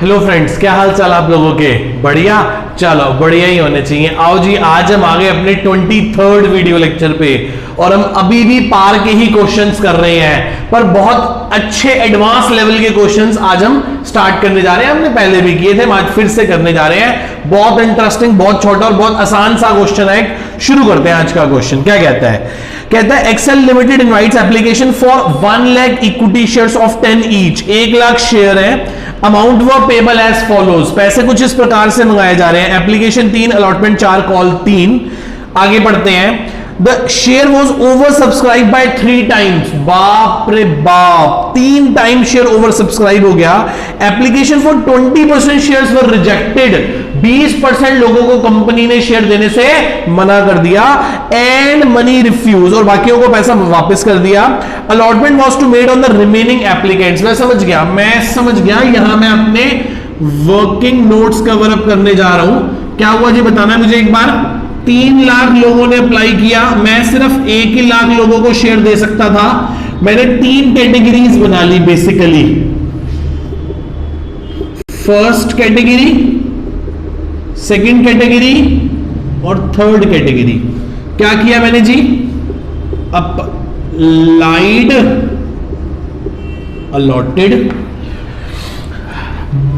Hello friends, क्या हाल चाल आप लोगों के? बढ़िया, चलो बढ़िया ही होने चाहिए। आओ जी, आज हम आ गए अपने 23rd वीडियो लेक्चर पे और हम अभी भी पार के ही क्वेश्चंस कर रहे हैं, पर बहुत अच्छे एडवांस लेवल के क्वेश्चंस आज हम स्टार्ट करने जा रहे हैं। हमने पहले भी किए थे, आज फिर से करने जा रहे हैं। बहुत इंटरेस्टिंग, बहुत छोटा और बहुत आसान सा क्वेश्चन है। शुरू करते हैं आज का क्वेश्चन। क्या कहता है? कहता है Excel limited invites application for 1 lakh equity shares of 10 each. 1 lakh share है। अमाउंट वो पेबल एज फॉलोज। पैसे कुछ इस प्रकार से मंगाए जा रहे हैं। Application 3, allotment 4, call 3। आगे बढ़ते हैं। The share was over subscribe by 3 times. बाप रे बाप, 3 टाइम शेयर ओवर सब्सक्राइब हो गया। Application for 20% shares were rejected. 20% लोगों को कंपनी ने शेयर देने से मना कर दिया। एंड मनी रिफ्यूज, और बाकियों को पैसा वापस कर दिया। Allotment was to made on the remaining applicants. मैं समझ गया। यहां मैं अपने वर्किंग नोट्स कवर अप करने जा रहा हूं। क्या हुआ जी, बताना है मुझे एक बार। 3 लाख लोगों ने अप्लाई किया। मैं सिर्फ 1 ही लाख लोगों को शेयर दे सकता था। मैंने 3 कैटेगरीज बना ली basically. First category, second category और थर्ड कैटेगरी। क्या किया मैंने जी? अप्लाइड, अलॉटेड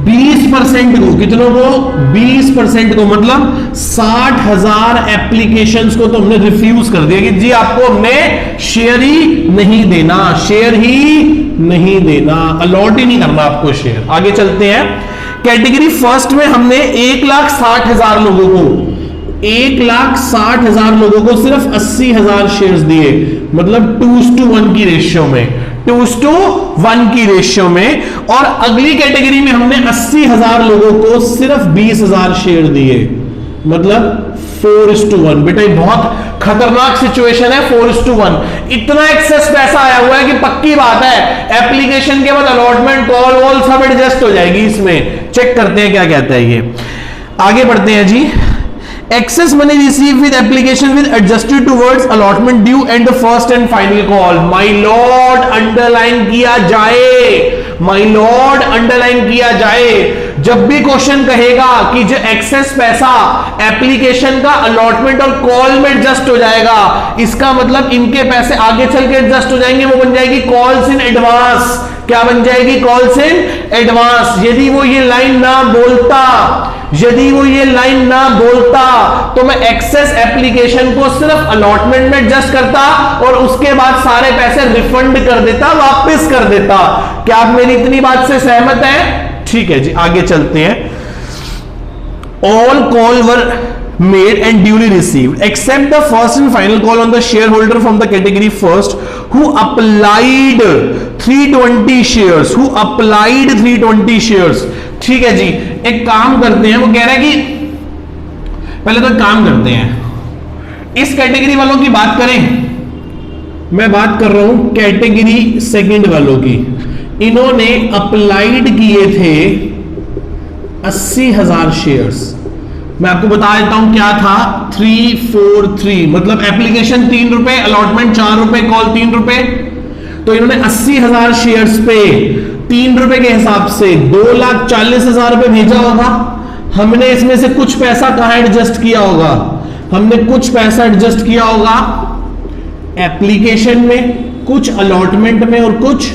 20% को। कितनों को? 20% को, मतलब 60,000 एप्लीकेशंस को तो हमने रिफ्यूज कर दिया कि जी आपको हमने शेयर ही नहीं देना, अलॉट ही नहीं करना आपको शेयर। आगे चलते हैं। कैटेगरी फर्स्ट में हमने 1,60,000 लोगों को 1,60,000 लोगों को सिर्फ 80,000 शेयर्स दिए, मतलब 2:1 की रेशियो में। 2:1 की रेशियो में। और अगली कैटेगरी में हमने 80,000 लोगों को सिर्फ 20,000 शेयर दिए, मतलब 4:1। बेटा ये बहुत खतरनाक सिचुएशन है। 4:1 इतना एक्सेस पैसा आया हुआ है कि पक्की बात है एप्लीकेशन के बाद अलॉटमेंट, कॉल वॉल सब एडजस्ट हो जाएगी इसमें। चेक करते हैं क्या कहता है ये। आगे बढ़ते हैं जी। Excess money received with application with adjusted towards allotment due and the first and final call. My lord, underline किया जाए। जब भी क्वेश्चन कहेगा कि जो एक्सेस पैसा एप्लीकेशन का अलॉटमेंट और कॉल में एडजस्ट हो जाएगा, इसका मतलब इनके पैसे आगे चल के एडजस्ट हो जाएंगे। वो बन जाएगी कॉल्स इन एडवांस। क्या बन जाएगी? Calls in advance. यदि वो ये लाइन ना बोलता तो मैं एक्सेस एप्लीकेशन को सिर्फ अलॉटमेंट में एडजस्ट करता और उसके बाद सारे पैसे रिफंड कर देता, वापस कर देता। क्या आप मेरी इतनी बात से सहमत हैं? ठीक है जी, आगे चलते हैं। All call were made and duly received except the first and final call on the shareholder from the category first who applied 320 shares। ठीक है जी, एक काम करते हैं। वो कह रहा है कि पहले तो काम करते हैं, इस कैटेगरी वालों की बात करें। मैं बात कर रहा हूं कैटेगरी सेकंड वालों की। इन्होंने अप्लाइड किए थे 80,000 शेयर्स। मैं आपको बता देता हूं क्या था। 343, मतलब एप्लीकेशन 3 रुपए, अलॉटमेंट 4 रुपए, कॉल 3 रुपए। तो इन्होंने 80,000 शेयर्स पे 3 रुपए के हिसाब से 2,40,000 रुपए भेजा होगा। हमने इसमें से कुछ पैसा कहां एडजस्ट किया होगा? हमने कुछ पैसा एडजस्ट किया होगा एप्लीकेशन में, कुछ अलॉटमेंट में और कुछ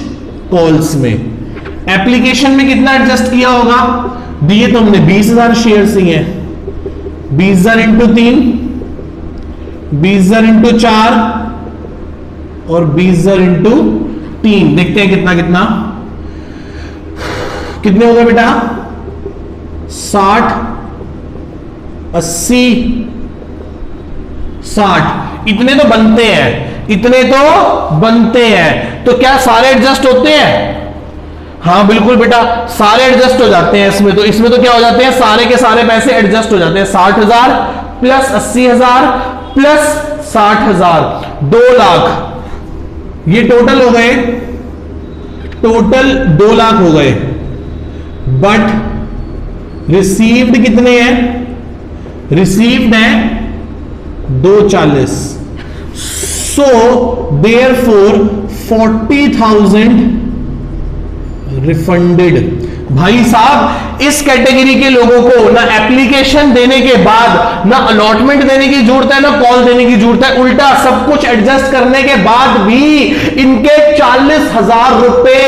कॉल्स में। एप्लीकेशन में कितना एडजस्ट किया होगा? दिए तो हमने 20,000 शेयर्स ही हैं। 20,000 इंटू 3, 20,000 इंटू 4 और 20,000 इंटू 3। देखते हैं कितना कितने हो गए बेटा? 60, 80, 60। इतने तो बनते हैं। तो क्या सारे एडजस्ट होते हैं? हाँ बिल्कुल बेटा, सारे एडजस्ट हो जाते हैं इसमें तो क्या हो जाते हैं? सारे के सारे पैसे एडजस्ट हो जाते हैं। 60,000 प्लस 80,000 प्लस 60,000, 2 लाख। ये टोटल 2 लाख हो गए। बट रिसीव्ड कितने हैं? रिसीव्ड है 240। So therefore 40,000 refunded. भाई साहब इस कैटेगरी के लोगों को ना एप्लीकेशन देने के बाद ना अलॉटमेंट देने की जरूरत है ना कॉल देने की जरूरत है, उल्टा सब कुछ एडजस्ट करने के बाद भी इनके 40,000 रुपए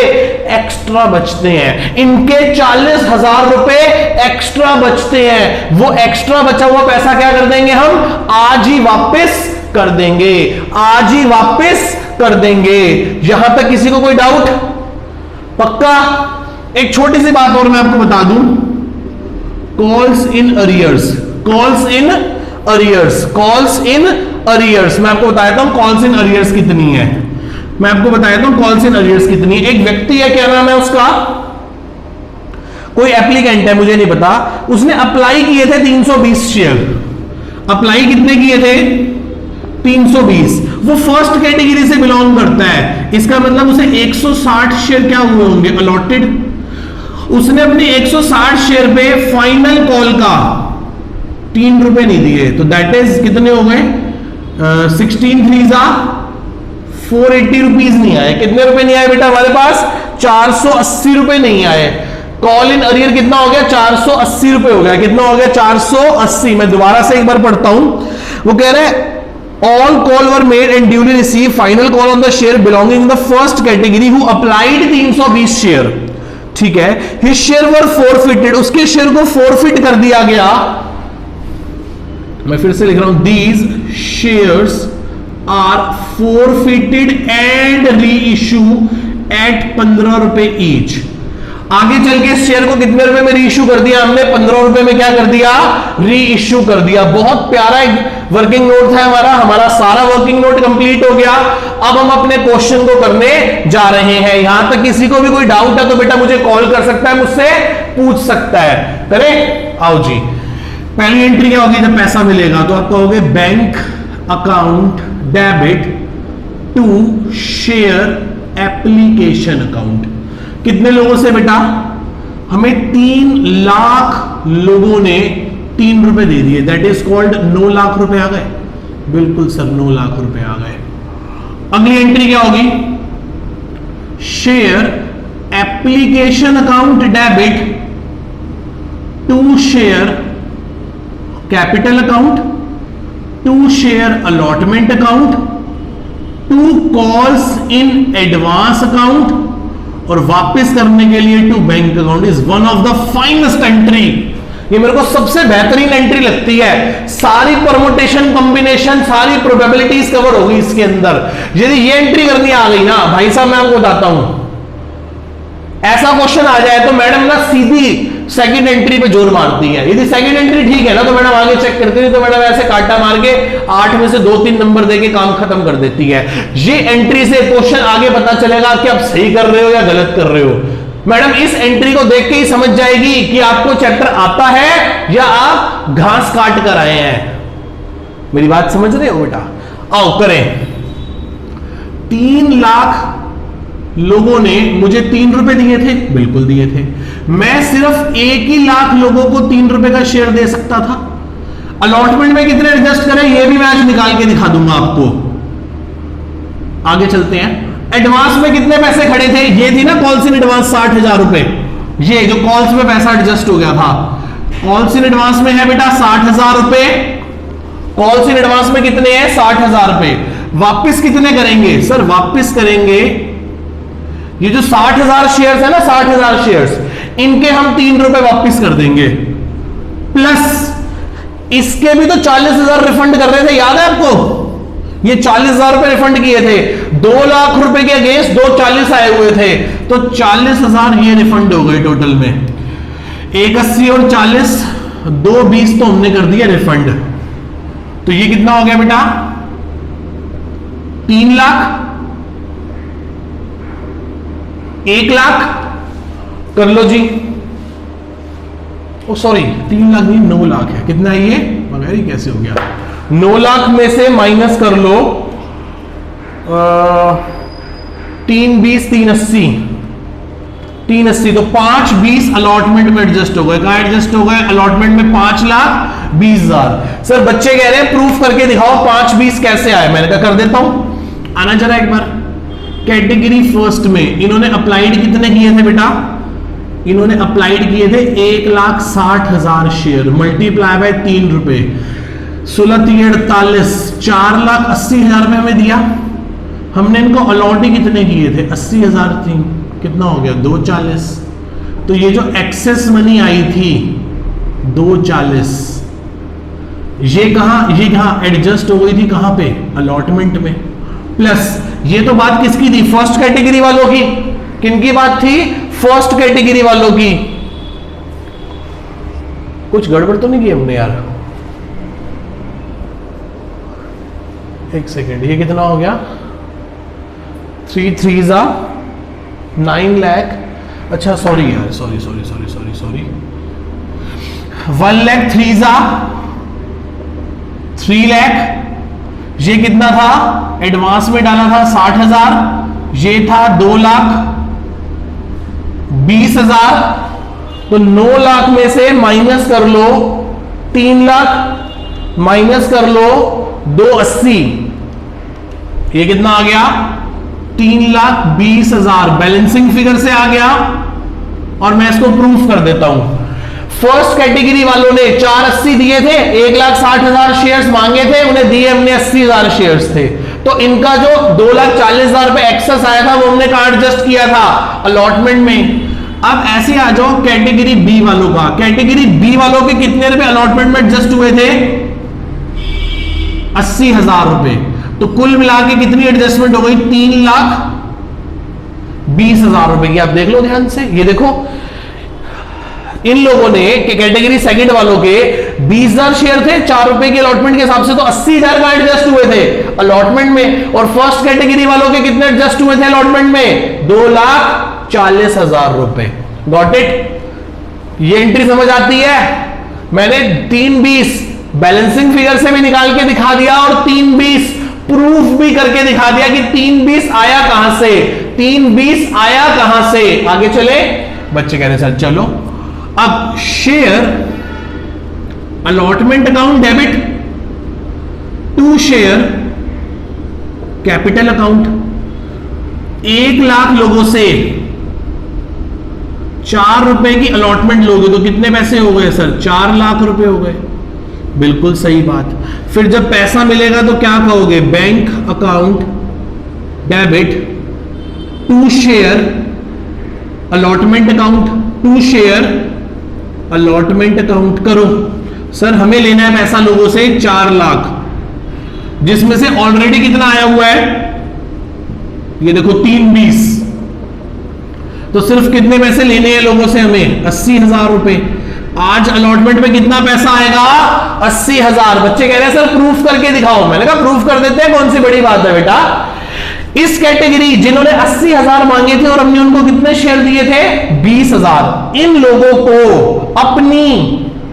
एक्स्ट्रा बचते हैं, इनके 40,000 रुपए एक्स्ट्रा बचते हैं। वो एक्स्ट्रा बचा हुआ पैसा क्या कर देंगे हम, आज ही वापस कर देंगे, आज ही वापस कर देंगे। यहां तक किसी को कोई डाउट? पक्का? एक छोटी सी बात और मैं आपको बता दूं, calls in arrears, calls in arrears, calls in arrears, मैं आपको बताया था कॉल्स इन अरियर्स कितनी है, मैं आपको बताया था कॉल्स इन अरियर्स कितनी है। एक व्यक्ति है, क्या नाम है उसका, कोई एप्लीकेंट है मुझे नहीं पता, उसने अप्लाई किए थे 320 शेयर, अप्लाई कितने किए थे 320, वो फर्स्ट कैटेगरी से बिलोंग करता है, इसका मतलब उसे 160 शेयर क्या हुए होंगे अलॉटेड। उसने अपने 160 शेयर पे फाइनल कॉल का 3 रुपए नहीं दिए, तो दैट इज कितने हो गए 16 3 480 रुपीज नहीं आए। कितने रुपए नहीं आए बेटा हमारे पास, 480 रुपए नहीं आए। कॉल इन अरियर कितना हो गया, 480 रुपए हो गया। कितना हो गया 480। मैं दोबारा से एक बार पढ़ता हूं, वो कह रहे हैं all call were made and duly received final call on the share belonging in the first category who applied 320 share, ठीक है, his share were forfeited, उसके शेयर को forfeit कर दिया गया। मैं फिर से लिख रहा हूं, these shares are forfeited and reissue at 15 रुपए each। आगे चल के इस शेयर को कितने रुपए में री इश्यू कर दिया हमने, 15 रुपए में क्या कर दिया, री इश्यू कर दिया। बहुत प्यारा एक वर्किंग नोट था हमारा सारा वर्किंग नोट कंप्लीट हो गया। अब हम अपने क्वेश्चन को करने जा रहे हैं। यहां तक किसी को भी कोई डाउट है तो बेटा मुझे कॉल कर सकता है, मुझसे पूछ सकता है। करें, आओ जी। पहली एंट्री क्या होगी, जब पैसा मिलेगा तो आप कहोगे bank account debit to share application account. कितने लोगों से बेटा, हमें 3 लाख लोगों ने 3 रुपए दे दिए, दैट इज कॉल्ड 9 लाख रुपए आ गए। बिल्कुल सर, 9 लाख रुपए आ गए। अगली एंट्री क्या होगी, share application account debit to share capital account to share allotment account to calls in advance account और वापस करने के लिए to bank account. Is one of the finest entry, ये मेरे को सबसे बेहतरीन एंट्री लगती है। सारी परमुटेशन कॉम्बिनेशन सारी प्रोबेबिलिटीज कवर होगी इसके अंदर। यदि ये एंट्री करनी आ गई ना भाई साहब, मैं आपको बताता हूं, ऐसा क्वेश्चन आ जाए तो मैडम ना सीधी सेकंड एंट्री पे जोर मारती है। यदि सेकंड एंट्री ठीक है ना तो मैडम आगे चेक करती है, तो मैडम ऐसे काटा मार के 8 में से 2-3 नंबर देके काम खत्म कर देती है। ये एंट्री से क्वेश्चन आगे पता चलेगा कि आप सही कर रहे हो या गलत कर रहे हो। मैडम इस एंट्री को देख के ही समझ जाएगी कि आपको चैप्टर आता है या आप घास काट कर आए हैं। मेरी बात समझ रहे हो बेटा? आओ करें। 3 लाख लोगों ने मुझे 3 रुपए दिए थे, बिल्कुल दिए थे। मैं सिर्फ 1 ही लाख लोगों को 3 रुपए का शेयर दे सकता था। अलॉटमेंट में कितने एडजस्ट करें ये भी मैं आज निकाल के दिखा दूंगा आपको। आगे चलते हैं। एडवांस में कितने पैसे खड़े थे, ये थी ना कॉल्स इन एडवांस 60,000 रुपए। ये जो कॉल्स में पैसा एडजस्ट हो गया था, कॉल्स इन एडवांस में है बेटा 60,000 रुपए। कॉल्स इन एडवांस में कितने हैं, 60,000 रुपए। वापिस कितने करेंगे सर, वापिस करेंगे ये जो 60,000 शेयर्स है ना, 60,000 शेयर्स, इनके हम 3 रुपए वापिस कर देंगे, प्लस इसके भी तो 40,000 रिफंड कर रहे थे, याद है आपको? ये 40,000 रुपए रिफंड किए थे, 2 लाख रुपए के अगेंस्ट 240 आए हुए थे, तो 40,000 ये रिफंड हो गए टोटल में। 180 और 40, 220 तो हमने कर दिया रिफंड। तो ये कितना हो गया बेटा, 3 लाख, 1 लाख कर लो जी। ओ सॉरी 3 लाख नहीं, 9 लाख है। कितना है ये, मगर ये कैसे हो गया? 9 लाख में से माइनस कर लो 3 20 380, 380 तो 5 20 अलॉटमेंट में एडजस्ट हो गए। कहां एडजस्ट हो गए? अलॉटमेंट में 5,20,000। सर बच्चे कह रहे हैं प्रूफ करके दिखाओ 5 20 कैसे आए। मैंने कहा कर देता हूं, आना जरा एक बार। कैटेगरी फर्स्ट में इन्होंने अप्लाइड कितने किए थे बेटा, इन्होंने अप्लाइड किए थे 1,60,000 शेयर, मल्टीप्लाई बाय 3 रुपए, 16×3 = 48, 4,80,000 रुपए हमें दिया। हमने इनको अलॉट ही कितने किए थे? 80,000 थी, कितना हो गया? 240। तो ये जो एक्सेस मनी आई थी 240, ये कहां एडजस्ट हो गई थी? कहां पे? अलॉटमेंट में। प्लस ये तो बात किसकी थी? फर्स्ट कैटेगरी वालों की। किनकी बात थी? फर्स्ट कैटेगरी वालों की। कुछ गड़बड़ तो नहीं की हमने यार? एक सेकेंड, ये कितना हो गया? 3 3 9 लाख। अच्छा सॉरी यार, सॉरी 1 लाख 3 लाख। ये कितना था? एडवांस में डाला था 60,000, ये था 2,20,000। तो 9 लाख में से माइनस कर लो 3 लाख, माइनस कर लो 280, ये कितना आ गया? 3,20,000 बैलेंसिंग फिगर से आ गया। और मैं इसको प्रूफ कर देता हूं। फर्स्ट कैटेगरी वालों ने 480 दिए थे, 1,60,000 शेयर्स मांगे थे, उन्हें दिए हमने 80,000 शेयर्स थे। तो इनका जो 2,40,000 रुपए एक्सेस आया था वो हमने कहां एडजस्ट किया था? अलॉटमेंट में। अब ऐसे आ जाओ कैटेगरी बी वालों का। कैटेगरी बी वालों के कितने रुपए अलॉटमेंट में एडजस्ट हुए थे? 80,000 रुपए। तो कुल मिला के कितनी एडजस्टमेंट हो गई? 3,20,000 रुपए की। आप देख लो ध्यान से, ये देखो इन लोगों ने कैटेगरी सेकंड वालों के 20,000 शेयर थे, 4 रुपए की अलॉटमेंट के हिसाब से, तो 80,000 का एडजस्ट हुए थे अलॉटमेंट में। और फर्स्ट कैटेगरी वालों के कितने एडजस्ट हुए थे अलॉटमेंट में? 2,40,000 रुपए। Got it? ये एंट्री समझ आती है? मैंने 3,20 बैलेंसिंग फिगर से भी निकाल के दिखा दिया और 3,20 प्रूफ भी करके दिखा दिया कि 3,20 आया कहां से, 3,20 आया कहां से। आगे चले, बच्चे कह रहे सर चलो। अब share allotment account debit to share capital account. 1 lakh लोगों से 4 रुपए की अलॉटमेंट लोगे तो कितने पैसे हो गए सर? 4 लाख रुपए हो गए। बिल्कुल सही बात। फिर जब पैसा मिलेगा तो क्या कहोगे? Bank account debit to share allotment account, to share allotment account करो। सर हमें लेना है पैसा लोगों से 4 लाख, जिसमें से ऑलरेडी कितना आया हुआ है? ये देखो 3,20। तो सिर्फ कितने पैसे लेने हैं लोगों से हमें? 80,000 रुपए। आज अलॉटमेंट में कितना पैसा आएगा? 80,000। बच्चे कह रहे हैं सर प्रूफ करके दिखाओ। मैंने कहा प्रूफ कर देते हैं, कौन सी बड़ी बात है बेटा। इस कैटेगरी जिन्होंने 80,000 मांगे थे और हमने उनको कितने शेयर दिए थे? 20,000। इन लोगों को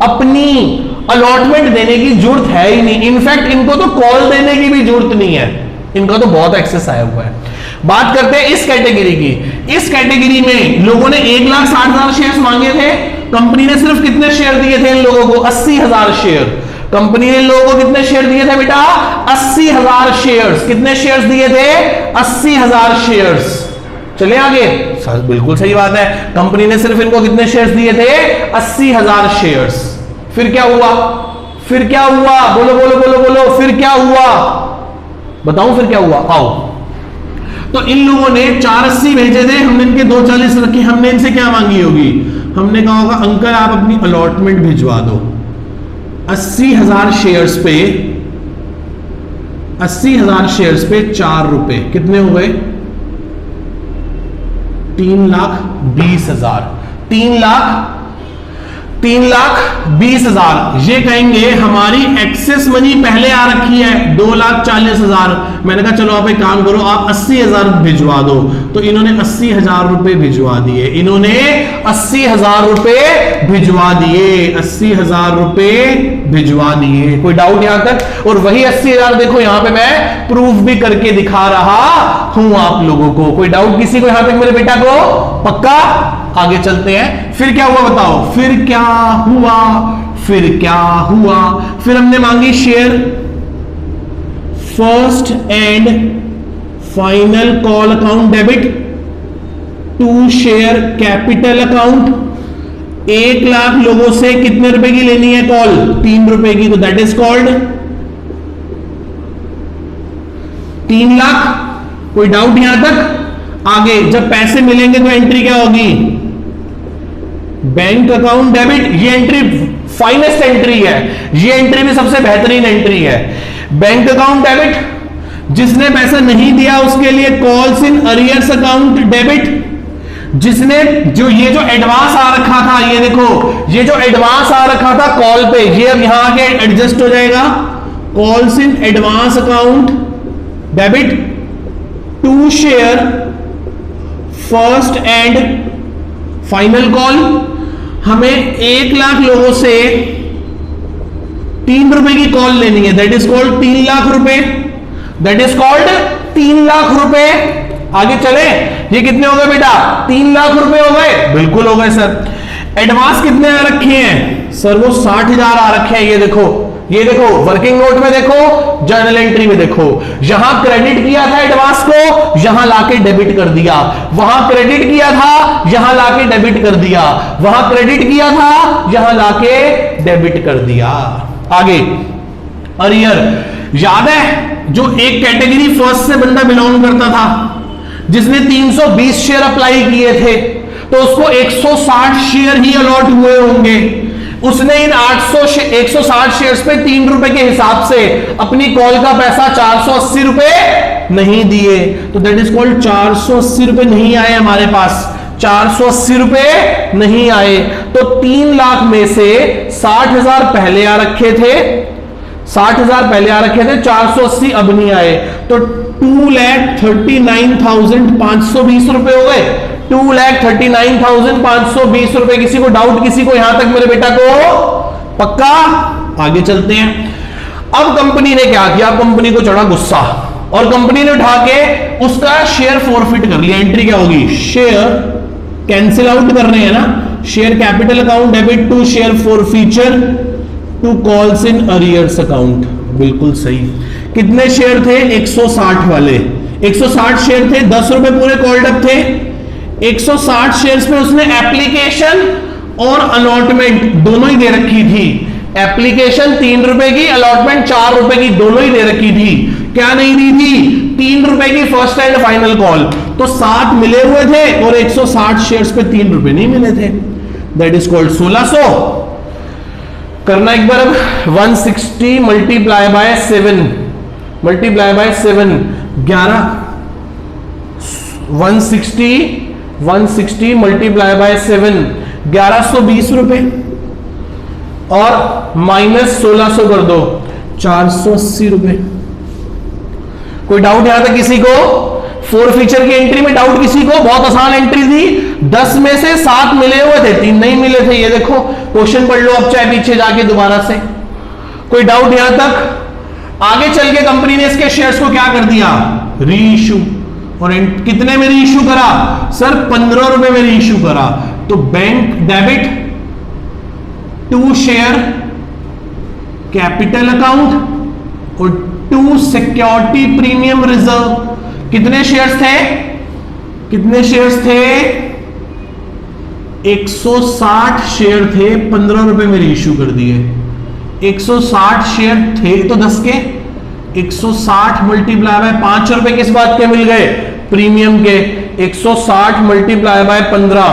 अपनी अलॉटमेंट देने की जरूरत है ही नहीं। इनफैक्ट इनको तो कॉल देने की भी जरूरत नहीं है, इनका तो बहुत एक्सेस आया हुआ है। बात करते हैं इस कैटेगरी की। इस कैटेगरी में लोगों ने 1,60,000 शेयर मांगे थे, कंपनी ने सिर्फ कितने शेयर दिए थे इन लोगों को? 80,000 शेयर। कंपनी ने इन लोगों को कितने शेयर दिए थे बेटा? 80,000 शेयर्स। कितने शेयर्स दिए थे? 80,000 शेयर्स। चले आगे। बिल्कुल सही बात है, कंपनी ने सिर्फ इनको कितने शेयर्स दिए थे? 80,000 शेयर्स। फिर क्या हुआ? फिर क्या हुआ? बोलो बोलो बोलो बोलो, फिर क्या हुआ? बताऊं फिर क्या हुआ? आओ। तो इन लोगों ने 480 भेजे थे, हमने इनके 240 रखे। हमने इनसे क्या मांगी होगी? हमने कहा होगा अंकल आप अपनी अलॉटमेंट भिजवा दो। 80,000 शेयर्स पे 80,000 शेयर्स पे 4 रुपए कितने हो गए? 3,20,000। 3,20,000। ये कहेंगे हमारी एक्सेस मनी पहले आ रखी है 2,40,000। मैंने कहा चलो आप एक काम करो, आप 80,000 भिजवा दो। तो इन्होंने 80,000 रुपए भिजवा दिए। इन्होंने 80,000 रुपए भिजवा दिए। 80,000 रुपए भिजवा दिए। कोई डाउट यहां तक? और वही 80,000 देखो यहां पे मैं प्रूफ भी करके दिखा रहा हूं आप लोगों को। कोई डाउट किसी को यहां तक मेरे बेटा को? पक्का? आगे चलते हैं। फिर क्या हुआ बताओ? फिर क्या हुआ? फिर क्या हुआ? फिर हमने मांगी share first and final call account debit to share capital account. 1 lakh लोगों से कितने रुपए की लेनी है कॉल? 3 रुपए की, तो दैट इज कॉल्ड 3 लाख। कोई डाउट यहां तक? आगे जब पैसे मिलेंगे तो एंट्री क्या होगी? Bank account debit. ये एंट्री फाइनेस्ट एंट्री है, ये एंट्री भी सबसे बेहतरीन एंट्री है। बैंक अकाउंट डेबिट, जिसने पैसा नहीं दिया उसके लिए calls in arrears account debit. जिसने जो ये जो एडवांस आ रखा था, ये देखो ये जो एडवांस आ रखा था कॉल पे, ये अब यहां आके एडजस्ट हो जाएगा। Calls in advance account debit to share first and final call. हमें 1 लाख लोगों से 3 रुपए की कॉल लेनी है, दैट इज कॉल्ड 3 लाख रुपए, दैट इज कॉल्ड 3 लाख रुपए। आगे चले, ये कितने हो गए बेटा? 3 लाख रुपए हो गए, बिल्कुल हो गए सर। एडवांस कितने आ रखे हैं सर? वो 60,000 आ रखे हैं। ये देखो वर्किंग नोट में देखो, जर्नल एंट्री में देखो, यहां क्रेडिट किया था एडवांस को, यहां लाके डेबिट कर दिया। वहां क्रेडिट किया था, यहां लाके डेबिट कर दिया। वहां क्रेडिट किया था, यहां लाके डेबिट कर दिया। आगे अरियर, याद है जो एक कैटेगरी फर्स्ट से बंदा बिलोंग करता था, जिसने 320 शेयर अप्लाई किए थे, तो उसको 160 शेयर ही अलॉट हुए होंगे। उसने इन 160 शेयर्स पे 3 रुपए के हिसाब से अपनी कॉल का पैसा 480 रुपए नहीं दिए, तो दैट इज कॉल्ड 480 रुपए नहीं आए हमारे पास, 480 रुपए नहीं आए। तो 3 लाख में से 60,000 पहले आ रखे थे, 60,000 पहले आ रखे थे, 480 अब नहीं आए, तो 2,39,520 रुपए हो गए। 2,39,520 रुपए। किसी को डाउट? किसी को यहां तक मेरे बेटा को? पक्का? आगे चलते हैं। अब कंपनी ने क्या किया? कंपनी को चढ़ा गुस्सा और कंपनी ने उठा के उसका शेयर फॉरफिट कर लिया। एंट्री क्या होगी? शेयर कैंसिल आउट कर रहे हैं ना, share capital account debit to share forfeiture to calls in arrears account. बिल्कुल सही। कितने शेयर थे? 160 वाले, 160 शेयर थे, 10 रुपए पूरे कॉल्ड अप थे। 160 शेयर्स में उसने एप्लीकेशन और अलॉटमेंट दोनों ही दे रखी थी। एप्लीकेशन 3 रुपए की, अलॉटमेंट 4 रुपए की, दोनों ही दे रखी थी। क्या नहीं दी थी? 3 रुपए की फर्स्ट एंड फाइनल कॉल। तो 7 मिले हुए थे और 160 शेयर्स पे 3 रुपए नहीं मिले थे, दैट इज कॉल्ड 1600। करना एक बार अब, 160 multiply by 7, multiply by 7, 160 multiply by 7, 1120 रुपए, और माइनस 1600 कर दो, 480 रुपए। कोई डाउट यहां तक किसी को? फोर फीचर की एंट्री में डाउट किसी को? बहुत आसान एंट्री थी। 10 में से 7 मिले हुए थे, 3 नहीं मिले थे। ये देखो क्वेश्चन पढ़ लो अब, चाहे पीछे जाके दोबारा से। कोई डाउट यहां तक? आगे चल के कंपनी ने इसके शेयर्स को क्या कर दिया? री इशू। और कितने में री इशू करा सर? 15 रुपए में री इशू करा। तो bank debit to share capital account और टू सिक्योरिटी प्रीमियम रिजर्व। कितने शेयर्स थे? कितने शेयर्स थे? 160 शेयर थे, 15 रुपए में रीइश्यू कर दिए। 160 शेयर थे तो 10 के 160 मल्टीप्लाई बाय 5 रुपए किस बात के मिल गए? प्रीमियम के। 160 मल्टीप्लाई बाय 15,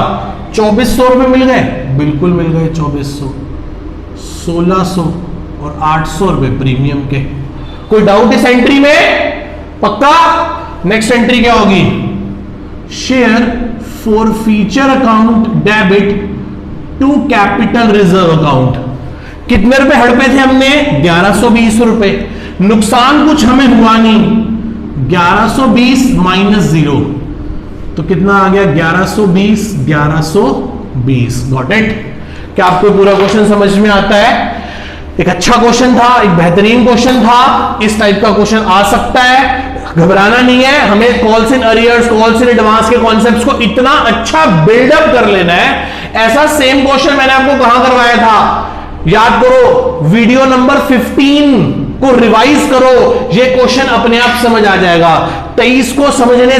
2400 रुपए मिल गए, बिल्कुल मिल गए 2400, 1600 और 800 रुपए प्रीमियम के। कोई डाउट इस एंट्री में? पक्का? नेक्स्ट एंट्री क्या होगी? Share forfeiture account debit to capital reserve account. कितने रुपए हड़पे थे हमने? 1120 रुपए। नुकसान कुछ हमें हुआ नहीं, 1120 माइनस 0 तो कितना आ गया? 1120, 1120। Got it? क्या आपको पूरा क्वेश्चन समझ में आता है? एक अच्छा क्वेश्चन था, एक बेहतरीन क्वेश्चन था। इस टाइप का क्वेश्चन आ सकता है, घबराना नहीं है। हमें calls in arrears, calls in advance के कॉन्सेप्ट्स को इतना अच्छा बिल्डअप कर लेना है। ऐसा सेम क्वेश्चन मैंने आपको कहां करवाया था? याद करो, वीडियो नंबर 15 को रिवाइज करो, ये क्वेश्चन अपने आप समझ आ जाएगा। 23 को समझने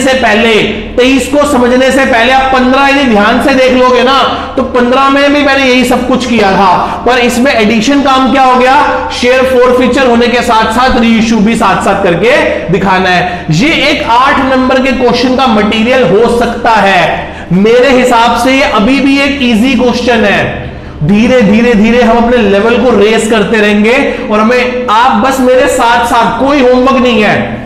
से पहले आप 15 यदि ध्यान से देख लोगे ना तो 15 में भी मैंने यही सब कुछ किया था, पर इसमें एडिशन काम क्या हो गया, शेयर फोरफीचर होने के साथ साथ रीइश्यू भी साथ साथ करके दिखाना है। ये एक 8 नंबर के क्वेश्चन का मटेरियल हो सकता है। मेरे हिसाब से ये अभी भी एक इजी क्वेश्चन है। धीरे धीरे धीरे हम अपने लेवल को रेस करते रहेंगे और हमें, आप बस मेरे साथ साथ, कोई होमवर्क नहीं है,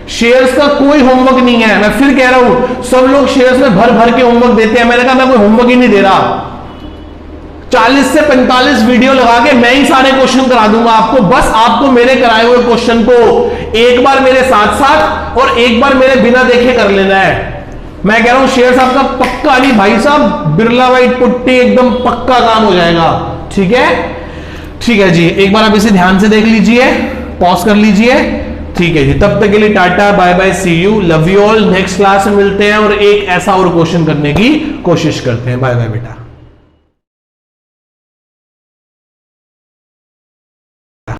शेयर्स का कोई होमवर्क नहीं है। मैं फिर कह रहा हूं, सब लोग शेयर्स में भर भर के होमवर्क देते हैं, मैंने कहा मैं कोई होमवर्क ही नहीं दे रहा। 40 से 45 वीडियो लगा के मैं ही सारे क्वेश्चन करा दूंगा आपको। बस आपको मेरे कराए हुए क्वेश्चन को एक बार मेरे साथ साथ और एक बार मेरे बिना देखे कर लेना है। मैं कह रहा हूं शेयर साहब का पक्का नहीं भाई साहब, बिरला व्हाइट पुट्टी एकदम पक्का काम हो जाएगा। ठीक है, ठीक है जी, एक बार आप इसे ध्यान से देख लीजिए, पॉज कर लीजिए। ठीक है जी, तब तक के लिए tata bye bye, see you, love you all. Next class में मिलते हैं और एक ऐसा और क्वेश्चन करने की कोशिश करते हैं। बाय बाय बेटा।